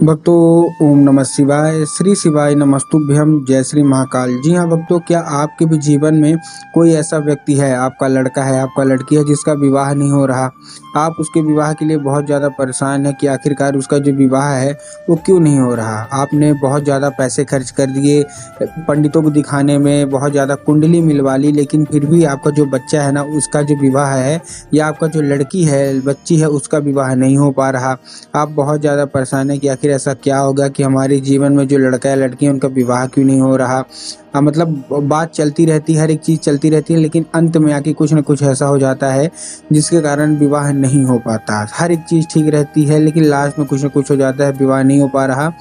भक्तों, ओम नमः शिवाय। श्री शिवाय नमस्तुभ्यम। जय श्री महाकाल। जी हाँ भक्तों, क्या आपके भी जीवन में कोई ऐसा व्यक्ति है, आपका लड़का है, आपका लड़की है, जिसका विवाह नहीं हो रहा। आप उसके विवाह के लिए बहुत ज़्यादा परेशान हैं कि आखिरकार उसका जो विवाह है वो क्यों नहीं हो रहा। आपने बहुत ज़्यादा पैसे खर्च कर दिए पंडितों को दिखाने में, बहुत ज़्यादा कुंडली मिलवा ली, लेकिन फिर भी आपका जो बच्चा है ना, उसका जो विवाह है, या आपका जो लड़की है, बच्ची है, उसका विवाह नहीं हो पा रहा। आप बहुत ज़्यादा परेशान हैं कि आखिर ऐसा क्या होगा कि हमारे जीवन में जो लड़का या लड़की है उनका विवाह क्यों नहीं हो रहा। मतलब बात चलती रहती है, हर एक चीज़ चलती रहती है, लेकिन अंत में आके कुछ न कुछ ऐसा हो जाता है जिसके कारण विवाह नहीं हो पाता। हर एक चीज़ ठीक रहती है, लेकिन लास्ट में कुछ न कुछ हो जाता है, विवाह नहीं हो पा रहा।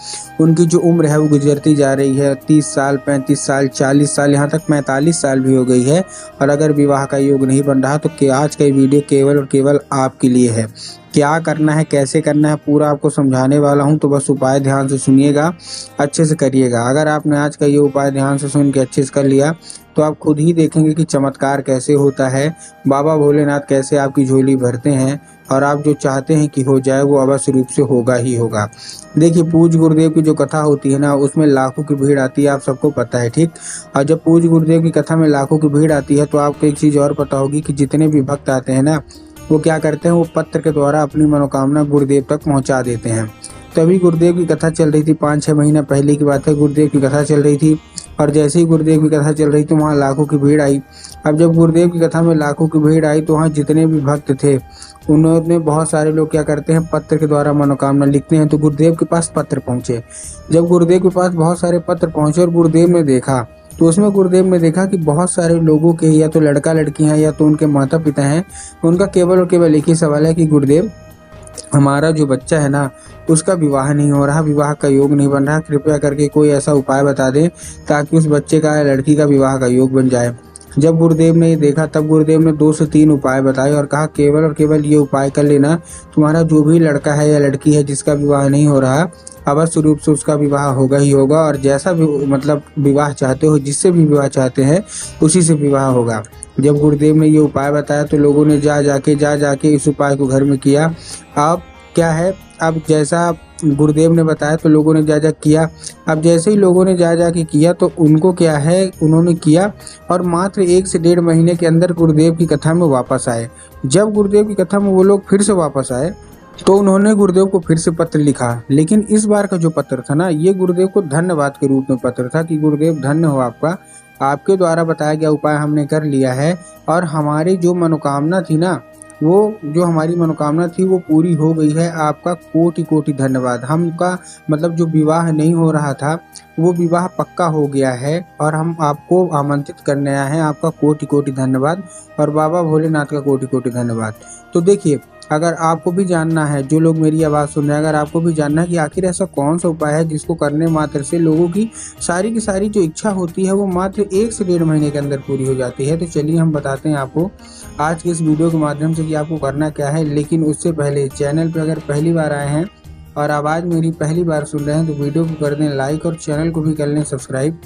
उनकी जो उम्र है वो गुजरती जा रही है, 30 साल, 35 साल, 40 साल, यहाँ तक 45 साल भी हो गई है, और अगर विवाह का योग नहीं बन रहा तो आज का ये वीडियो केवल और केवल आपके लिए है। क्या करना है, कैसे करना है, पूरा आपको समझाने वाला हूं, तो बस उपाय ध्यान से सुनिएगा, अच्छे से करिएगा। अगर आपने आज का ये उपाय ध्यान से सुन के अच्छे से कर लिया तो आप खुद ही देखेंगे कि चमत्कार कैसे होता है, बाबा भोलेनाथ कैसे आपकी झोली भरते हैं, और आप जो चाहते हैं कि हो जाए वो अवश्य रूप से होगा ही होगा। देखिए, पूज्य गुरुदेव की जो कथा होती है ना, उसमें लाखों की भीड़ आती है, आप सबको पता है, ठीक। और जब पूज्य गुरुदेव की कथा में लाखों की भीड़ आती है तो आपको एक चीज़ और पता होगी कि जितने भी भक्त आते हैं ना, वो क्या करते हैं, वो पत्र के द्वारा अपनी मनोकामना गुरुदेव तक पहुंचा देते हैं। तभी गुरुदेव की कथा चल रही थी, 5-6 महीना पहले की बात है, गुरुदेव की कथा चल रही थी, और जैसे ही गुरुदेव की कथा चल रही थी वहाँ लाखों की भीड़ आई। अब जब गुरुदेव की कथा में लाखों की भीड़ आई तो वहाँ जितने भी भक्त थे, उन्होंने, बहुत सारे लोग क्या करते हैं, पत्र के द्वारा मनोकामना लिखते हैं। तो गुरुदेव के पास पत्र पहुँचे। जब गुरुदेव के पास बहुत सारे पत्र पहुँचे और गुरुदेव ने देखा, तो उसमें गुरुदेव ने देखा कि बहुत सारे लोगों के, या तो लड़का लड़की हैं या तो उनके माता पिता हैं, उनका केवल और केवल एक ही सवाल है कि गुरुदेव, हमारा जो बच्चा है ना, उसका विवाह नहीं हो रहा, विवाह का योग नहीं बन रहा, कृपया करके कोई ऐसा उपाय बता दें ताकि उस बच्चे का या लड़की का विवाह का योग बन जाए। जब गुरुदेव ने ये देखा तब गुरुदेव ने 2 से 3 उपाय बताए और कहा, केवल और केवल ये उपाय कर लेना, तुम्हारा जो भी लड़का है या लड़की है जिसका विवाह नहीं हो रहा, अवश्य रूप से उसका विवाह होगा ही होगा, और जैसा भी मतलब विवाह चाहते हो, जिससे भी विवाह चाहते हैं, उसी से विवाह होगा। जब गुरुदेव ने ये उपाय बताया तो लोगों ने जा जाके इस उपाय को घर में किया। अब क्या है, अब जैसा गुरुदेव ने बताया तो लोगों ने जा किया। अब जैसे ही लोगों ने जा के किया तो उनको क्या है, उन्होंने किया, और मात्र 1 से 1.5 महीने के अंदर गुरुदेव की कथा में वापस आए। जब गुरुदेव की कथा में वो लोग फिर से वापस आए तो उन्होंने गुरुदेव को फिर से पत्र लिखा, लेकिन इस बार का जो पत्र था ना, ये गुरुदेव को धन्यवाद के रूप में पत्र था कि गुरुदेव धन्य हो आपका, आपके द्वारा बताया गया उपाय हमने कर लिया है, और हमारी जो मनोकामना थी ना, वो जो हमारी मनोकामना थी वो पूरी हो गई है, आपका कोटि कोटि धन्यवाद। हमका मतलब जो विवाह नहीं हो रहा था वो विवाह पक्का हो गया है, और हम आपको आमंत्रित करने आए हैं, आपका कोटि कोटि धन्यवाद, और बाबा भोलेनाथ का कोटि कोटि धन्यवाद। तो देखिए, अगर आपको भी जानना है, जो लोग मेरी आवाज़ सुन रहे हैं, अगर आपको भी जानना है कि आखिर ऐसा कौन सा उपाय है जिसको करने मात्र से लोगों की सारी जो इच्छा होती है वो मात्र 1 से 1.5 महीने के अंदर पूरी हो जाती है, तो चलिए हम बताते हैं आपको आज के इस वीडियो के माध्यम से कि आपको करना क्या है। लेकिन उससे पहले चैनल पर अगर पहली बार आए हैं और आवाज़ मेरी पहली बार सुन रहे हैं तो वीडियो को कर दें लाइक, और चैनल को भी कर लें सब्सक्राइब,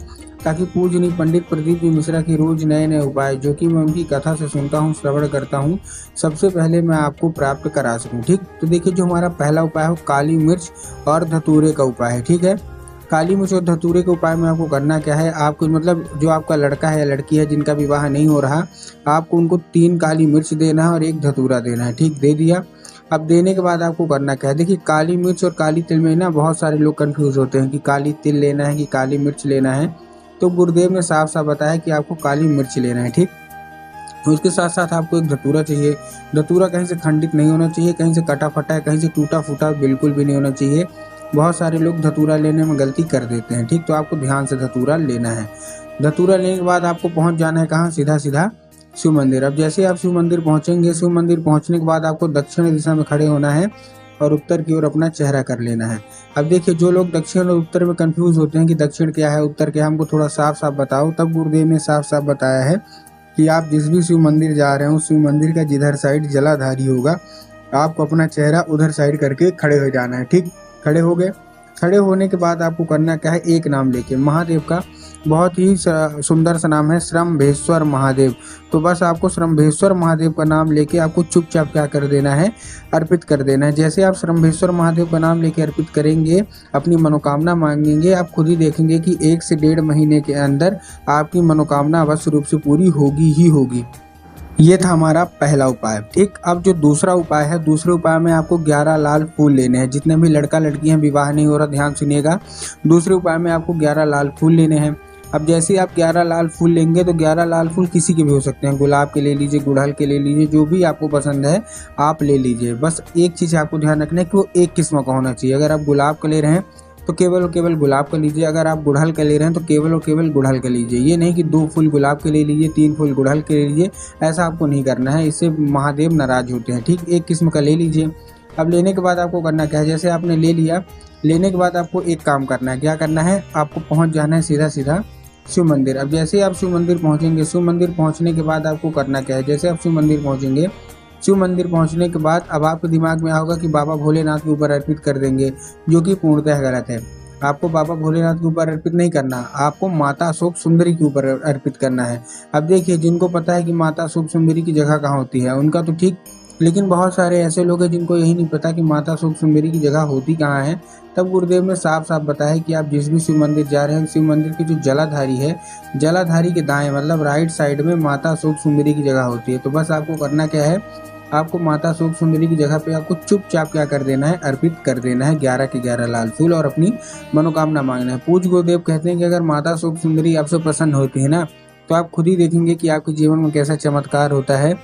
ताकि पूजनीय पंडित प्रदीप जी मिश्रा की रोज नए नए उपाय, जो कि मैं उनकी कथा से सुनता हूँ, श्रवण करता हूँ, सबसे पहले मैं आपको प्राप्त करा सकूँ, ठीक। तो देखिए, जो हमारा पहला उपाय है काली मिर्च और धतूरे का उपाय है, ठीक है। काली मिर्च और धतूरे के उपाय में आपको करना क्या है, आपको मतलब जो आपका लड़का है या लड़की है जिनका विवाह नहीं हो रहा, आपको उनको 3 काली मिर्च देना है और 1 धतूरा देना है, ठीक। दे दिया। अब देने के बाद आपको करना क्या है, देखिए, काली मिर्च और काली तिल में ना बहुत सारे लोग कंफ्यूज होते हैं कि काली तिल लेना है कि काली मिर्च लेना है। तो गुरुदेव ने साफ साफ बताया कि आपको काली मिर्च लेना है, ठीक। उसके साथ साथ आपको एक धतूरा चाहिए। धतूरा कहीं से खंडित नहीं होना चाहिए, कहीं से कटा फटा है, कहीं से टूटा फूटा बिल्कुल भी नहीं होना चाहिए। बहुत सारे लोग धतूरा लेने में गलती कर देते हैं, ठीक। तो आपको ध्यान से धतूरा लेना है। धतूरा लेने के बाद आपको पहुंच जाना है कहाँ, सीधा सीधा शिव मंदिर। अब जैसे आप शिव मंदिर पहुंचेंगे, शिव मंदिर पहुंचने के बाद आपको दक्षिण दिशा में खड़े होना है और उत्तर की ओर अपना चेहरा कर लेना है। अब देखिए, जो लोग दक्षिण और उत्तर में कंफ्यूज होते हैं कि दक्षिण क्या है, उत्तर क्या है, हमको थोड़ा साफ साफ बताओ, तब गुरुदेव ने साफ साफ बताया है कि आप जिस भी शिव मंदिर जा रहे हो, शिव मंदिर का जिधर साइड जलाधारी होगा, आपको अपना चेहरा उधर साइड करके खड़े हो जाना है, ठीक। खड़े हो गए। खड़े होने के बाद आपको करना क्या है, एक नाम लेके महादेव का बहुत ही सुंदर सा नाम है, श्रम्भेश्वर महादेव। तो बस आपको श्रम्भेश्वर महादेव का नाम लेके आपको चुपचाप क्या कर देना है, अर्पित कर देना है। जैसे आप श्रम्भेश्वर महादेव का नाम लेके अर्पित करेंगे, अपनी मनोकामना मांगेंगे, आप खुद ही देखेंगे कि 1 से 1.5 महीने के अंदर आपकी मनोकामना अवश्य रूप से पूरी होगी ही होगी। ये था हमारा पहला उपाय। ठीक, अब जो दूसरा उपाय है, दूसरे उपाय में आपको 11 लाल फूल लेने हैं। जितने भी लड़का लड़की हैं, विवाह नहीं हो रहा, ध्यान सुनिएगा। दूसरे उपाय में आपको 11 लाल फूल लेने हैं। अब जैसे ही आप 11 लाल फूल लेंगे तो 11 लाल फूल किसी के भी हो सकते हैं, गुलाब के ले लीजिए, गुड़हल के ले लीजिए, जो भी आपको पसंद है आप ले लीजिए। बस एक चीज़ आपको ध्यान रखना है कि वो एक किस्म का होना चाहिए। अगर आप गुलाब का ले रहे हैं तो केवल और केवल गुलाब का लीजिए, अगर आप गुड़हल का ले रहे हैं तो केवल और केवल गुड़हल का लीजिए। ये नहीं कि 2 फूल गुलाब के ले लीजिए, 3 फूल गुड़हल के ले लीजिए, ऐसा आपको नहीं करना है, इससे महादेव नाराज होते हैं। ठीक, एक किस्म का ले लीजिए। अब लेने के बाद आपको करना क्या है, जैसे आपने ले लिया, लेने के बाद आपको एक काम करना है। क्या करना है, आपको पहुँच जाना है सीधा सीधा शिव मंदिर। अब जैसे आप शिव मंदिर पहुँचेंगे, शिव मंदिर पहुँचने के बाद आपको करना क्या है, जैसे आप शिव मंदिर पहुँचेंगे, शिव मंदिर पहुंचने के बाद अब आपके दिमाग में होगा कि बाबा भोलेनाथ के ऊपर अर्पित कर देंगे, जो कि पूर्णतः गलत है। आपको बाबा भोलेनाथ के ऊपर अर्पित नहीं करना, आपको माता अशोक सुंदरी के ऊपर अर्पित करना है। अब देखिए, जिनको पता है कि माता अशोक सुंदरी की जगह कहाँ होती है उनका तो ठीक, लेकिन बहुत सारे ऐसे लोग हैं जिनको यही नहीं पता कि माता अशोक सुंदरी की जगह होती कहाँ है। तब गुरुदेव ने साफ साफ बताया कि आप जिस भी शिव मंदिर जा रहे हैं, शिव मंदिर की जो जलाधारी है, जलाधारी के दाएं मतलब राइट साइड में माता अशोक सुंदरी की जगह होती है। तो बस आपको करना क्या है, आपको माता अशोक सुंदरी की जगह पे आपको चुपचाप क्या कर देना है, अर्पित कर देना है 11 के 11 लाल फूल और अपनी मनोकामना मांगना है। पूज्य गुरुदेव कहते हैं कि अगर माता अशोक सुंदरी आपसे प्रसन्न होती है ना, तो आप खुद ही देखेंगे कि आपके जीवन में कैसा चमत्कार होता है।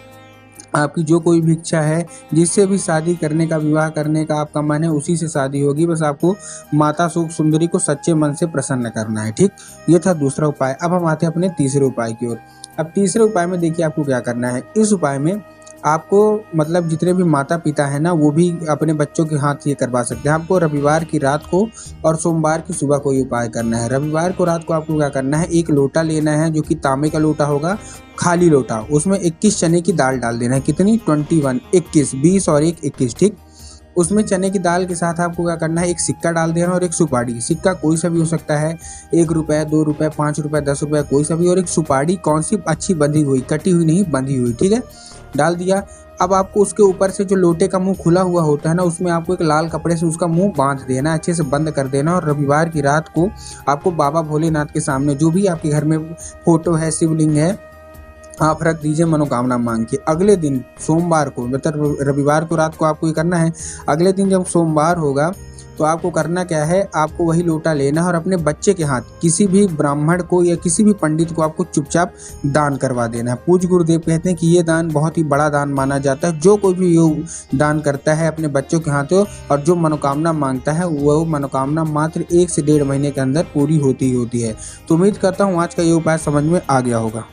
आपकी जो कोई भी इच्छा है, जिससे भी शादी करने का, विवाह करने का आपका मन है, उसी से शादी होगी। बस आपको माता अशोक सुंदरी को सच्चे मन से प्रसन्न करना है। ठीक, ये था दूसरा उपाय। अब हम आते हैं अपने तीसरे उपाय की ओर। अब तीसरे उपाय में देखिए आपको क्या करना है। इस उपाय में आपको मतलब जितने भी माता पिता है ना, वो भी अपने बच्चों के हाथ ये करवा सकते हैं। आपको रविवार की रात को और सोमवार की सुबह को ये उपाय करना है। रविवार को रात को आपको क्या करना है, एक लोटा लेना है, जो कि तांबे का लोटा होगा, खाली लोटा, उसमें 21 चने की दाल डाल देना है। कितनी, 21, 21, 20 और 1, 21। ठीक, उसमें चने की दाल के साथ आपको क्या करना है, एक सिक्का डाल देना और एक सुपारी। सिक्का कोई सा भी हो सकता है, 1 रुपये, 2 रुपये, 5 रुपये, 10 रुपये, कोई सा भी। और एक सुपारी कौन सी, अच्छी बंधी हुई, कटी हुई नहीं, बंधी हुई। ठीक है, डाल दिया। अब आपको उसके ऊपर से जो लोटे का मुंह खुला हुआ होता है ना, उसमें आपको एक लाल कपड़े से उसका मुंह बांध देना, अच्छे से बंद कर देना। और रविवार की रात को आपको बाबा भोलेनाथ के सामने, जो भी आपके घर में फोटो है, शिवलिंग है, आप रख दीजिए मनोकामना मांग के। अगले दिन सोमवार को, मतलब रविवार को रात को आपको ये करना है। अगले दिन जब सोमवार होगा तो आपको करना क्या है, आपको वही लोटा लेना और अपने बच्चे के हाथ किसी भी ब्राह्मण को या किसी भी पंडित को आपको चुपचाप दान करवा देना है। पूज्य गुरुदेव कहते हैं कि ये दान बहुत ही बड़ा दान माना जाता है। जो कोई भी योग दान करता है अपने बच्चों के हाथों और जो मनोकामना मांगता है, वो मनोकामना मात्र 1 से 1.5 महीने के अंदर पूरी होती ही होती है। तो उम्मीद करता हूँ आज का ये उपाय समझ में आ गया होगा।